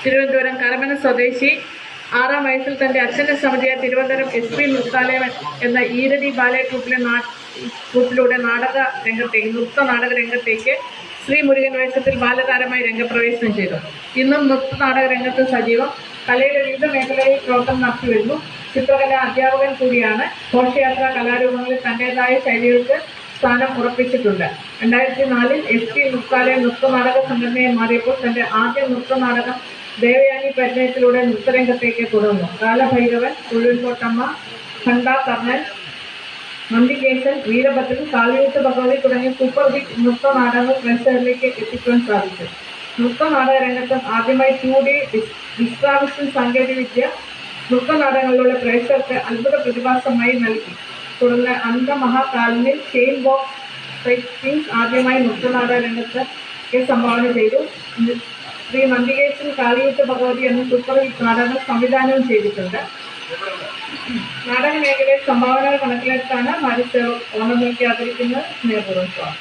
തിരുവനന്തപുരം കരമന സ്വദേശി 6-ാം വയസ്സിൽ തൻ്റെ അച്ഛൻ്റെ സമിതിയായ തിരുവനന്തപുരം SP നൃത്താലയം എന്ന ഈരടി ബാലെ ട്രൂപ്പിലൂടെ നൃത്ത നാടക രംഗത്തേക്ക് ശ്രീ മുരുകൻ വേഷത്തിൽ ബാലതാരമായി രംഗപ്രവേശനം ചെയ്തു. ഇന്നും നൃത്ത നാടക രംഗത്ത് സജീവം. കലയുടെ വിവിധ മേഖലയിൽ പ്രവർത്തനം നടത്തിവരുന്നു. ചിത്രകലാ അധ്യാപകൻ കൂടിയാണ്. ഘോഷയാത്ര കലാരൂപങ്ങളിൽ തൻ്റേതായ ശൈലികൾക്ക് സ്ഥാനം ഉറപ്പിച്ചിട്ടുണ്ട്. 2004-ൽ SP നൃത്താലയം നൃത്തനാടക സംഘടനയെ മാറിയപ്പോൾ തൻ്റെ ആദ്യ നൃത്തനാടകം ദേവയാനി പരിചയത്തിലൂടെ നൃത്തരംഗത്തേക്ക് തുടർന്നു. കാലഭൈരവൻ, ഉഴുവൻകോട്ടമ്മ, ഖണ്ഡ കർണൻ, നന്ദികേശൻ, വീരഭദ്രൻ, കാളിയൂട്ട് ഭഗവതി തുടങ്ങിയ സൂപ്പർ ഹിറ്റ് നൃത്തനാടകങ്ങൾ പ്രേക്ഷകരിലേക്ക് എത്തിക്കുവാൻ സാധിച്ചു. നൃത്തനാടക രംഗത്ത് ആദ്യമായി 2D ഡിസ്ട്രാവിഷൻ സാങ്കേതികവിദ്യ നൃത്തനാടകങ്ങളിലൂടെ പ്രേക്ഷകർക്ക് അത്ഭുത പ്രതിഭാസമായി നൽകി. തുടർന്ന് അന്തമഹാകാലനിൽ ചെയിൻ ബോക്സ് ഫൈറ്റിംഗ്സ് ആദ്യമായി നൃത്തനാടക രംഗത്ത് സംഭാവന ചെയ്തു. ശ്രീ നന്ദികേശൻ, കാളിയൂട്ട് ഭഗവതി എന്ന സൂപ്പർ ഹിറ്റ് നാടകം സംവിധാനവും ചെയ്തിട്ടുണ്ട്. നാടക മേഖലയിൽ സംഭാവനകൾ കണക്കിലെടുത്താണ് മാരിസ് ഓണം നൽകി ആദരിക്കുന്നത്. സ്നേഹപൂർവ്വം.